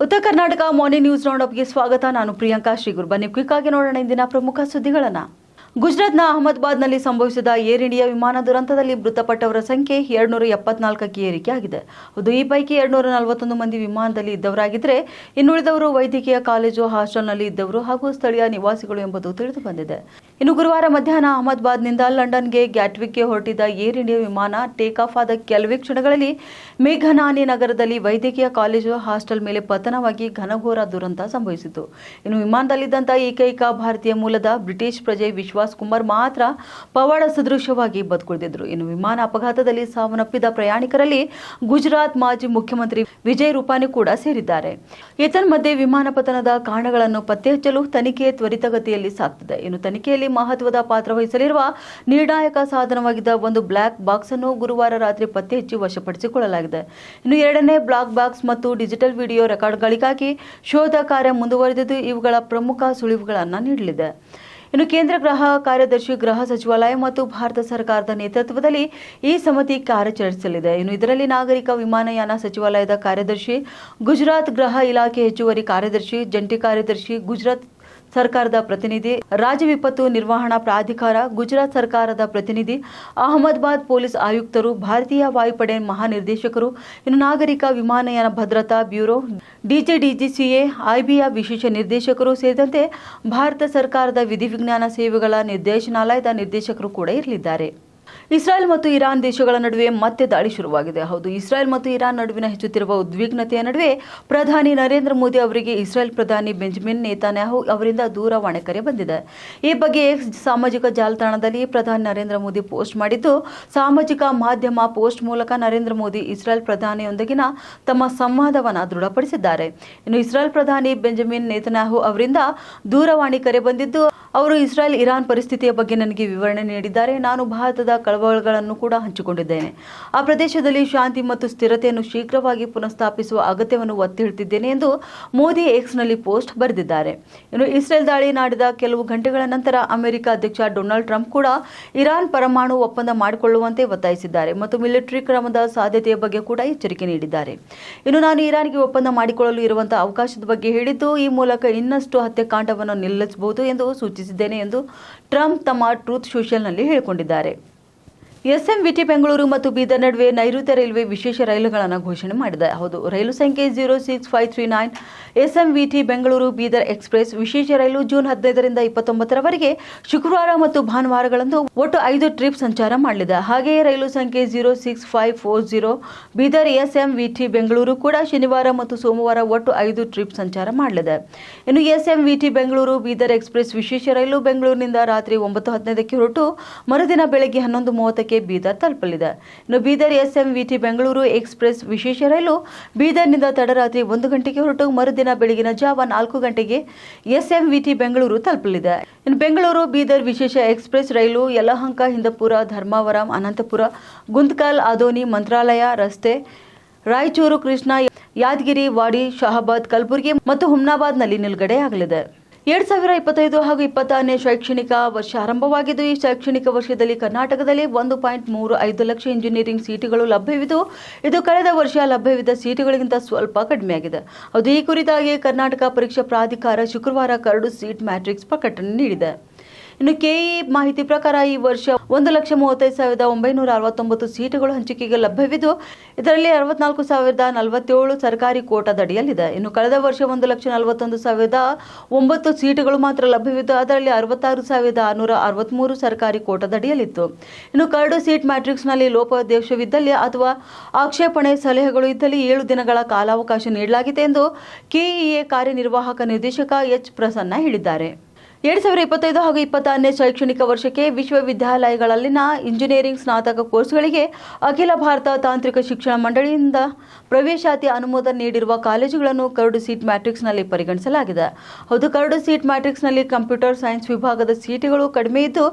ಉತ್ತರ Karnataka morning news ರೌಂಡಪ್ಗೆ ಸ್ವಾಗತ. ನಾನು ಪ್ರಿಯಾಂಕಾ ಶ್ರೀಗುರು. ಬನ್ನಿ ಕ್ವಿಕ್ ಆಗಿ ನೋಡೋಣ ಇಂದಿನ ಪ್ರಮುಖ ಸುದ್ದಿಗಳನ್ನು. ಗುಜರಾತ್ನ ಅಹಮದಾಬಾದ್ನಲ್ಲಿ ಸಂಭವಿಸಿದ ಏರ್ ಇಂಡಿಯಾ ವಿಮಾನ ದುರಂತದಲ್ಲಿ ಮೃತಪಟ್ಟವರ ಸಂಖ್ಯೆ 274ಕ್ಕೆ ಏರಿಕೆಯಾಗಿದೆ. ಈ ಪೈಕಿ 241 ಮಂದಿ ವಿಮಾನದಲ್ಲಿ ಇದ್ದವರಾಗಿದ್ದರೆ ಇನ್ನುಳಿದವರು ವೈದ್ಯಕೀಯ ಕಾಲೇಜು ಹಾಸ್ಟೆಲ್ನಲ್ಲಿ ಇದ್ದವರು ಹಾಗೂ ಸ್ಥಳೀಯ ನಿವಾಸಿಗಳು ಎಂಬುದು ತಿಳಿದು ಬಂದಿದೆ. ಇನ್ನು ಗುರುವಾರ ಮಧ್ಯಾಹ್ನ ಅಹಮದಾಬಾದ್ನಿಂದ ಲಂಡನ್ಗೆ ಗ್ಯಾಟ್ವಿಕ್ಗೆ ಹೊರಟಿದ್ದ ಏರ್ ಇಂಡಿಯಾ ವಿಮಾನ ಟೇಕ್ ಆಫ್ ಆದ ಕೆಲವೇ ಕ್ಷಣಗಳಲ್ಲಿ ಮೇಘನಾನಿ ನಗರದಲ್ಲಿ ವೈದ್ಯಕೀಯ ಕಾಲೇಜು ಹಾಸ್ಟೆಲ್ ಮೇಲೆ ಪತನವಾಗಿ ಘನಘೋರ ದುರಂತ ಸಂಭವಿಸಿತು. ಇನ್ನು ವಿಮಾನದಲ್ಲಿದ್ದಂಥ ಏಕೈಕ ಭಾರತೀಯ ಮೂಲದ ಬ್ರಿಟಿಷ್ ಪ್ರಜೆ ವಿಶ್ವಾಸ್ ಕುಮಾರ್ ಮಾತ್ರ ಪವಾಡ ಸದೃಶವಾಗಿ ಬದುಕುಳಿದಿದ್ರು. ಇನ್ನು ವಿಮಾನ ಅಪಘಾತದಲ್ಲಿ ಸಾವನ್ನಪ್ಪಿದ ಪ್ರಯಾಣಿಕರಲ್ಲಿ ಗುಜರಾತ್ ಮಾಜಿ ಮುಖ್ಯಮಂತ್ರಿ ವಿಜಯ್ ರೂಪಾನಿ ಕೂಡ ಸೇರಿದ್ದಾರೆ. ಏತನ್ಮಧ್ಯೆ ವಿಮಾನ ಪತನದ ಕಾರಣಗಳನ್ನು ಪತ್ತೆ ಹಚ್ಚಲು ತನಿಖೆ ತ್ವರಿತಗತಿಯಲ್ಲಿ ಸಾಗ್ತಿದೆ. ಇನ್ನು ತನಿಖೆಯಲ್ಲಿ ಮಹತ್ವದ ಪಾತ್ರ ವಹಿಸಲಿರುವ ನಿರ್ಣಾಯಕ ಸಾಧನವಾಗಿದ್ದ ಒಂದು ಬ್ಲಾಕ್ ಬಾಕ್ಸ್ ಅನ್ನು ಗುರುವಾರ ರಾತ್ರಿ ಪತ್ತೆ ಹಚ್ಚಿ ವಶಪಡಿಸಿಕೊಳ್ಳಲಾಗಿದೆ. ಇನ್ನು ಎರಡನೇ ಬ್ಲಾಕ್ ಬಾಕ್ಸ್ ಮತ್ತು ಡಿಜಿಟಲ್ ವಿಡಿಯೋ ರೆಕಾರ್ಡ್ಗಳಿಗಾಗಿ ಶೋಧ ಕಾರ್ಯ ಮುಂದುವರೆದಿದ್ದು ಇವುಗಳ ಪ್ರಮುಖ ಸುಳಿವುಗಳನ್ನು ನೀಡಲಿದೆ. ಇನ್ನು ಕೇಂದ್ರ ಗೃಹ ಕಾರ್ಯದರ್ಶಿ, ಗೃಹ ಸಚಿವಾಲಯ ಮತ್ತು ಭಾರತ ಸರ್ಕಾರದ ನೇತೃತ್ವದಲ್ಲಿ ಈ ಸಮಿತಿ ಕಾರ್ಯಾಚರಿಸಲಿದೆ. ಇನ್ನು ಇದರಲ್ಲಿ ನಾಗರಿಕ ವಿಮಾನಯಾನ ಸಚಿವಾಲಯದ ಕಾರ್ಯದರ್ಶಿ, ಗುಜರಾತ್ ಗೃಹ ಇಲಾಖೆ ಹೆಚ್ಚುವರಿ ಕಾರ್ಯದರ್ಶಿ, ಜಂಟಿ ಕಾರ್ಯದರ್ಶಿ, ಗುಜರಾತ್ ಸರ್ಕಾರದ ಪ್ರತಿನಿಧಿ, ರಾಜ್ಯ ವಿಪತ್ತು ನಿರ್ವಹಣಾ ಪ್ರಾಧಿಕಾರ, ಗುಜರಾತ್ ಸರ್ಕಾರದ ಪ್ರತಿನಿಧಿ, ಅಹಮದಾಬಾದ್ ಪೊಲೀಸ್ ಆಯುಕ್ತರು, ಭಾರತೀಯ ವಾಯುಪಡೆ ಮಹಾನಿರ್ದೇಶಕರು, ಇನ್ನು ನಾಗರಿಕ ವಿಮಾನಯಾನ ಭದ್ರತಾ ಬ್ಯೂರೋ, ಡಿಜಿಸಿಎ, ಐಬಿಯ ವಿಶೇಷ ನಿರ್ದೇಶಕರು ಸೇರಿದಂತೆ ಭಾರತ ಸರ್ಕಾರದ ವಿಧಿವಿಜ್ಞಾನ ಸೇವೆಗಳ ನಿರ್ದೇಶನಾಲಯದ ನಿರ್ದೇಶಕರು ಕೂಡ ಇರಲಿದ್ದಾರೆ. ಇಸ್ರಾಯೇಲ್ ಮತ್ತು ಇರಾನ್ ದೇಶಗಳ ನಡುವೆ ಮತ್ತೆ ದಾಳಿ ಶುರುವಾಗಿದೆ. ಇಸ್ರಾಯೇಲ್ ಮತ್ತು ಇರಾನ್ ನಡುವಿನ ಹೆಚ್ಚುತ್ತಿರುವ ಉದ್ವಿಗ್ನತೆಯ ನಡುವೆ ಪ್ರಧಾನಿ ನರೇಂದ್ರ ಮೋದಿ ಅವರಿಗೆ ಇಸ್ರಾಯೇಲ್ ಪ್ರಧಾನಿ ಬೆಂಜಮಿನ್ ನೇತಾನ್ಯಾಹು ಅವರಿಂದ ದೂರವಾಣಿ ಕರೆ ಬಂದಿದೆ. ಈ ಬಗ್ಗೆ ಎಕ್ಸ್ ಸಾಮಾಜಿಕ ಜಾಲತಾಣದಲ್ಲಿ ಪ್ರಧಾನಿ ನರೇಂದ್ರ ಮೋದಿ ಪೋಸ್ಟ್ ಮಾಡಿದ್ದು, ಸಾಮಾಜಿಕ ಮಾಧ್ಯಮ ಪೋಸ್ಟ್ ಮೂಲಕ ನರೇಂದ್ರ ಮೋದಿ ಇಸ್ರಾಯೇಲ್ ಪ್ರಧಾನಿಯೊಂದಿಗಿನ ತಮ್ಮ ಸಂವಾದವನ್ನು ದೃಢಪಡಿಸಿದ್ದಾರೆ. ಇನ್ನು ಇಸ್ರಾಯೇಲ್ ಪ್ರಧಾನಿ ಬೆಂಜಮಿನ್ ನೇತಾನ್ಯಾಹು ಅವರಿಂದ ದೂರವಾಣಿ ಕರೆ ಬಂದಿದ್ದು, ಅವರು ಇಸ್ರಾಯೇಲ್ ಇರಾನ್ ಪರಿಸ್ಥಿತಿಯ ಬಗ್ಗೆ ನನಗೆ ವಿವರಣೆ ನೀಡಿದ್ದಾರೆ. ನಾನು ಭಾರತದ ಕಳವಳಗಳನ್ನು ಕೂಡ ಹಂಚಿಕೊಂಡಿದ್ದೇನೆ. ಆ ಪ್ರದೇಶದಲ್ಲಿ ಶಾಂತಿ ಮತ್ತು ಸ್ಥಿರತೆಯನ್ನು ಶೀಘ್ರವಾಗಿ ಪುನಃಸ್ಥಾಪಿಸುವ ಅಗತ್ಯವನ್ನು ಒತ್ತಿ ಹೇಳ್ತಿದ್ದೇನೆ ಎಂದು ಮೋದಿ ಎಕ್ಸ್ನಲ್ಲಿ ಪೋಸ್ಟ್ ಬರೆದಿದ್ದಾರೆ. ಇನ್ನು ಇಸ್ರೇಲ್ ದಾಳಿ ನಡೆದ ಕೆಲವು ಗಂಟೆಗಳ ನಂತರ ಅಮೆರಿಕ ಅಧ್ಯಕ್ಷ ಡೊನಾಲ್ಡ್ ಟ್ರಂಪ್ ಕೂಡ ಇರಾನ್ ಪರಮಾಣು ಒಪ್ಪಂದ ಮಾಡಿಕೊಳ್ಳುವಂತೆ ಒತ್ತಾಯಿಸಿದ್ದಾರೆ ಮತ್ತು ಮಿಲಿಟರಿ ಕ್ರಮದ ಸಾಧ್ಯತೆಯ ಬಗ್ಗೆ ಕೂಡ ಎಚ್ಚರಿಕೆ ನೀಡಿದ್ದಾರೆ. ಇನ್ನು ನಾನು ಇರಾನ್ಗೆ ಒಪ್ಪಂದ ಮಾಡಿಕೊಳ್ಳಲು ಇರುವಂತಹ ಅವಕಾಶದ ಬಗ್ಗೆ ಹೇಳಿದ್ದು, ಈ ಮೂಲಕ ಇನ್ನಷ್ಟು ಹತ್ಯಾಕಾಂಡವನ್ನು ನಿಲ್ಲಿಸಬಹುದು ಎಂದು ಸೂಚಿಸಿದ್ದೇನೆ ಎಂದು ಟ್ರಂಪ್ ತಮ್ಮ ಟ್ರೂತ್ ಸೋಷಿಯಲ್ನಲ್ಲಿ ಹೇಳಿಕೊಂಡಿದ್ದಾರೆ. ಎಸ್ಎಂವಿಟಿ ಬೆಂಗಳೂರು ಮತ್ತು ಬೀದರ್ ನಡುವೆ ನೈಋತ್ಯ ರೈಲ್ವೆ ವಿಶೇಷ ರೈಲುಗಳನ್ನು ಘೋಷಣೆ ಮಾಡಿದೆ. ರೈಲು ಸಂಖ್ಯೆ 06539 ಎಸ್ಎಂವಿಟಿ ಬೆಂಗಳೂರು ಬೀದರ್ ಎಕ್ಸ್ಪ್ರೆಸ್ ವಿಶೇಷ ರೈಲು ಜೂನ್ 15ರಿಂದ 29ರವರೆಗೆ ಶುಕ್ರವಾರ ಮತ್ತು ಭಾನುವಾರಗಳಂದು ಒಟ್ಟು 5 ಟ್ರಿಪ್ ಸಂಚಾರ ಮಾಡಲಿದೆ. ಹಾಗೆಯೇ ರೈಲು ಸಂಖ್ಯೆ 06540 ಬೀದರ್ ಎಸ್ಎಂವಿಟಿ ಬೆಂಗಳೂರು ಕೂಡ ಶನಿವಾರ ಮತ್ತು ಸೋಮವಾರ ಒಟ್ಟು 5 ಟ್ರಿಪ್ ಸಂಚಾರ ಮಾಡಲಿದೆ. ಇನ್ನು ಎಸ್ಎಂವಿಟಿ ಬೆಂಗಳೂರು ಬೀದರ್ ಎಕ್ಸ್ಪ್ರೆಸ್ ವಿಶೇಷ ರೈಲು ಬೆಂಗಳೂರಿನಿಂದ ರಾತ್ರಿ 9:15ಕ್ಕೆ ಹೊರಟು ಮರುದಿನ ಬೆಳಗ್ಗೆ 11:30ಕ್ಕೆ ಬೀದರ್ ತಲುಪಲಿದೆ. ಇನ್ನು ಬೀದರ್ ಎಸ್ಎಂವಿಟಿ ಬೆಂಗಳೂರು ಎಕ್ಸ್ಪ್ರೆಸ್ ವಿಶೇಷ ರೈಲು ಬೀದರ್ನಿಂದ ತಡರಾತ್ರಿ 1 ಗಂಟೆಗೆ ಹೊರಟು ಮರುದಿನ ಬೆಳಗಿನ ಜಾವ 4 ಗಂಟೆಗೆ ಎಸ್ಎಂವಿಟಿ ಬೆಂಗಳೂರು ತಲುಪಲಿದೆ. ಇನ್ನು ಬೆಂಗಳೂರು ಬೀದರ್ ವಿಶೇಷ ಎಕ್ಸ್ಪ್ರೆಸ್ ರೈಲು ಯಲಹಂಕ, ಹಿಂದಪುರ, ಧರ್ಮಾವರಂ, ಅನಂತಪುರ, ಗುಂತಕಲ್, ಆದೋನಿ, ಮಂತ್ರಾಲಯ ರಸ್ತೆ, ರಾಯಚೂರು, ಕೃಷ್ಣ, ಯಾದಗಿರಿ, ವಾಡಿ, ಶಹಾಬಾದ್, ಕಲಬುರಗಿ ಮತ್ತು ಹುಮ್ನಾಬಾದ್ನಲ್ಲಿ ನಿಲುಗಡೆಯಾಗಲಿದೆ. 2025 ಹಾಗೂ 26ನೇ ಶೈಕ್ಷಣಿಕ ವರ್ಷ ಆರಂಭವಾಗಿದ್ದು, ಈ ಶೈಕ್ಷಣಿಕ ವರ್ಷದಲ್ಲಿ ಕರ್ನಾಟಕದಲ್ಲಿ 1.35 ಲಕ್ಷ ಇಂಜಿನಿಯರಿಂಗ್ ಸೀಟುಗಳು ಲಭ್ಯವಿದ್ದು, ಇದು ಕಳೆದ ವರ್ಷ ಲಭ್ಯವಿದ್ದ ಸೀಟುಗಳಿಗಿಂತ ಸ್ವಲ್ಪ ಕಡಿಮೆಯಾಗಿದೆ. ಈ ಕುರಿತಾಗಿ ಕರ್ನಾಟಕ ಪರೀಕ್ಷಾ ಪ್ರಾಧಿಕಾರ ಶುಕ್ರವಾರ ಕರಡು ಸೀಟ್ ಮ್ಯಾಟ್ರಿಕ್ಸ್ ಪ್ರಕಟಣೆ ನೀಡಿದೆ. ಇನ್ನು ಕೆಇ ಮಾಹಿತಿ ಪ್ರಕಾರ ಈ ವರ್ಷ 1,35,969 ಸೀಟುಗಳು ಹಂಚಿಕೆಗೆ ಲಭ್ಯವಿದ್ದು, ಇದರಲ್ಲಿ 64,047 ಸರ್ಕಾರಿ ಕೋಟಾದಡಿಯಲ್ಲಿದೆ. ಇನ್ನು ಕಳೆದ ವರ್ಷ 1,41,009 ಸೀಟುಗಳು ಮಾತ್ರ ಲಭ್ಯವಿದ್ದು, ಅದರಲ್ಲಿ 66,663 ಸರ್ಕಾರಿ ಕೋಟಾದಡಿಯಲ್ಲಿತ್ತು. ಇನ್ನು ಕರಡು ಸೀಟ್ ಮ್ಯಾಟ್ರಿಕ್ಸ್ನಲ್ಲಿ ಲೋಪದೋಷವಿದ್ದಲ್ಲಿ ಅಥವಾ ಆಕ್ಷೇಪಣೆ ಸಲಹೆಗಳು ಇದ್ದಲ್ಲಿ 7 ದಿನಗಳ ಕಾಲಾವಕಾಶ ನೀಡಲಾಗಿದೆ ಎಂದು ಕೆಇಎ ಕಾರ್ಯನಿರ್ವಾಹಕ ನಿರ್ದೇಶಕ ಎಚ್ ಪ್ರಸನ್ನ ಹೇಳಿದ್ದಾರೆ. 2025 ಹಾಗೂ 26ನೇ ಶೈಕ್ಷಣಿಕ ವರ್ಷಕ್ಕೆ ವಿಶ್ವವಿದ್ಯಾಲಯಗಳಲ್ಲಿನ ಇಂಜಿನಿಯರಿಂಗ್ ಸ್ನಾತಕ ಕೋರ್ಸ್ಗಳಿಗೆ ಅಖಿಲ ಭಾರತ ತಾಂತ್ರಿಕ ಶಿಕ್ಷಣ ಮಂಡಳಿಯಿಂದ ಪ್ರವೇಶಾತಿ ಅನುಮೋದನೆ ನೀಡಿರುವ ಕಾಲೇಜುಗಳನ್ನು ಕರಡು ಸೀಟ್ ಮ್ಯಾಟ್ರಿಕ್ಸ್ನಲ್ಲಿ ಪರಿಗಣಿಸಲಾಗಿದೆ. ಕರಡು ಸೀಟ್ ಮ್ಯಾಟ್ರಿಕ್ಸ್ನಲ್ಲಿ ಕಂಪ್ಯೂಟರ್ ಸೈನ್ಸ್ ವಿಭಾಗದ ಸೀಟುಗಳು ಕಡಿಮೆ ಇದ್ದು,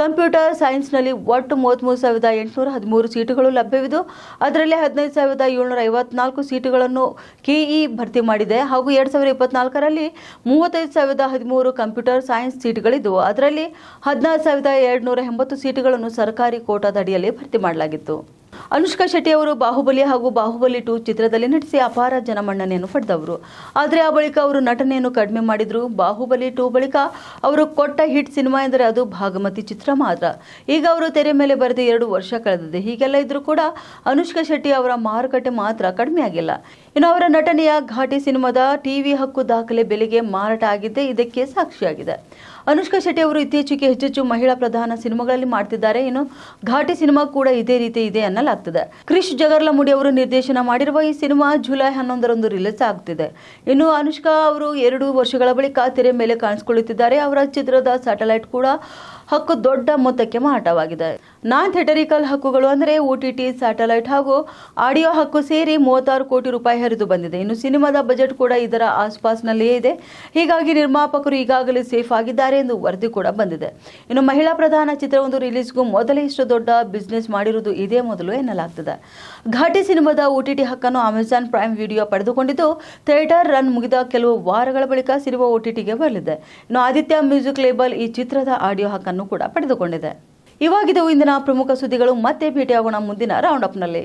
ಕಂಪ್ಯೂಟರ್ ಸೈನ್ಸ್ನಲ್ಲಿ ಒಟ್ಟು 33,813 ಸೀಟುಗಳು ಲಭ್ಯವಿದ್ದು, ಅದರಲ್ಲಿ 15,754 ಸೀಟುಗಳನ್ನು ಕೆಇ ಭರ್ತಿ ಮಾಡಿದೆ. ಹಾಗೂ 2024ರಲ್ಲಿ 35,013 ಕಂಪ್ಯೂಟರ್ ಸೈನ್ಸ್ ಸೀಟುಗಳಿದ್ದು, ಅದರಲ್ಲಿ 16,280 ಸೀಟುಗಳನ್ನು ಸರ್ಕಾರಿ ಕೋಟಾದಡಿಯಲ್ಲಿ ಭರ್ತಿ ಮಾಡಲಾಗಿತ್ತು. ಅನುಷ್ಕಾ ಶೆಟ್ಟಿ ಅವರು ಬಾಹುಬಲಿ ಹಾಗೂ ಬಾಹುಬಲಿ 2 ಚಿತ್ರದಲ್ಲಿ ನಟಿಸಿ ಅಪಾರ ಜನಮನ್ನಣೆಯನ್ನು ಪಡೆದವರು. ಆದರೆ ಆ ಬಳಿಕ ಅವರು ನಟನೆಯನ್ನು ಕಡಿಮೆ ಮಾಡಿದ್ರು. ಬಾಹುಬಲಿ 2 ಬಳಿಕ ಅವರು ಕೊಟ್ಟ ಹಿಟ್ ಸಿನಿಮಾ ಎಂದರೆ ಅದು ಭಾಗಮತಿ ಚಿತ್ರ ಮಾತ್ರ. ಈಗ ಅವರು ತೆರೆ ಮೇಲೆ ಬರೆದು 2 ವರ್ಷ ಕಳೆದಿದೆ. ಹೀಗೆಲ್ಲ ಇದ್ರೂ ಕೂಡ ಅನುಷ್ಕಾ ಶೆಟ್ಟಿ ಅವರ ಮಾರುಕಟ್ಟೆ ಮಾತ್ರ ಕಡಿಮೆ ಆಗಿಲ್ಲ. ಇನ್ನು ಅವರ ನಟನೆಯ ಘಾಟಿ ಸಿನಿಮಾದ ಟಿವಿ ಹಕ್ಕು ದಾಖಲೆ ಬೆಲೆಗೆ ಮಾರಾಟ ಆಗಿದ್ದೇ ಇದಕ್ಕೆ ಸಾಕ್ಷಿಯಾಗಿದೆ. ಅನುಷ್ಕಾ ಶೆಟ್ಟಿ ಅವರು ಇತ್ತೀಚೆಗೆ ಹೆಚ್ಚೆಚ್ಚು ಮಹಿಳಾ ಪ್ರಧಾನ ಸಿನಿಮಾಗಳಲ್ಲಿ ಮಾಡ್ತಿದ್ದಾರೆ. ಇನ್ನು ಘಾಟಿ ಸಿನಿಮಾ ಕೂಡ ಇದೇ ರೀತಿ ಇದೆ ಅನ್ನಲಾಗ್ತಿದೆ. ಕ್ರಿಶ್ ಜಗರ್ಲಮುಡಿ ಅವರು ನಿರ್ದೇಶನ ಮಾಡಿರುವ ಈ ಸಿನಿಮಾ ಜುಲೈ 11ರಂದು ರಿಲೀಸ್ ಆಗುತ್ತಿದೆ. ಇನ್ನು ಅನುಷ್ಕಾ ಅವರು 2 ವರ್ಷಗಳ ಬಳಿಕ ತೆರೆ ಮೇಲೆ ಕಾಣಿಸಿಕೊಳ್ಳುತ್ತಿದ್ದಾರೆ. ಅವರ ಚಿತ್ರದ ಸ್ಯಾಟಲೈಟ್ ಕೂಡ ಹಕ್ಕು ದೊಡ್ಡ ಮೊತ್ತಕ್ಕೆ ಮಾರಾಟವಾಗಿದೆ. ನಾನ್ ಥಿಯೇಟರಿಕಲ್ ಹಕ್ಕುಗಳು ಅಂದರೆ OTT, ಸ್ಯಾಟಲೈಟ್ ಹಾಗೂ ಆಡಿಯೋ ಹಕ್ಕು ಸೇರಿ 36 ಕೋಟಿ ರೂಪಾಯಿ ಹರಿದು ಬಂದಿದೆ. ಇನ್ನು ಸಿನಿಮಾದ ಬಜೆಟ್ ಕೂಡ ಇದರ ಆಸ್ಪಾಸ್ನಲ್ಲಿಯೇ ಇದೆ. ಹೀಗಾಗಿ ನಿರ್ಮಾಪಕರು ಈಗಾಗಲೇ ಸೇಫ್ ಆಗಿದ್ದಾರೆ ಎಂದು ವರದಿ ಕೂಡ ಬಂದಿದೆ. ಇನ್ನು ಮಹಿಳಾ ಪ್ರಧಾನ ಚಿತ್ರವೊಂದು ರಿಲೀಸ್ಗೂ ಮೊದಲೇ ಇಷ್ಟು ದೊಡ್ಡ ಬಿಸ್ನೆಸ್ ಮಾಡಿರುವುದು ಇದೇ ಮೊದಲು ಎನ್ನಲಾಗ್ತದೆ. ಘಾಟಿ ಸಿನಿಮಾದ OTT ಹಕ್ಕನ್ನು ಅಮೆಜಾನ್ ಪ್ರೈಮ್ ವಿಡಿಯೋ ಪಡೆದುಕೊಂಡಿದ್ದು, ಥಿಯೇಟರ್ ರನ್ ಮುಗಿದ ಕೆಲವು ವಾರಗಳ ಬಳಿಕ ಸಿನಿಮಾ OTTಗೆ ಬರಲಿದೆ. ಇನ್ನು ಆದಿತ್ಯ ಮ್ಯೂಸಿಕ್ ಲೇಬಲ್ ಈ ಚಿತ್ರದ ಆಡಿಯೋ ಹಕ್ಕನ್ನು ಕೂಡ ಪಡೆದುಕೊಂಡಿದೆ. ಇವಾಗಿದ್ದವು ಇಂದಿನ ಪ್ರಮುಖ ಸುದ್ದಿಗಳು. ಮತ್ತೆ ಭೇಟಿಯಾಗೋಣ ಮುಂದಿನ ರೌಂಡ್ ಅಪ್ನಲ್ಲಿ.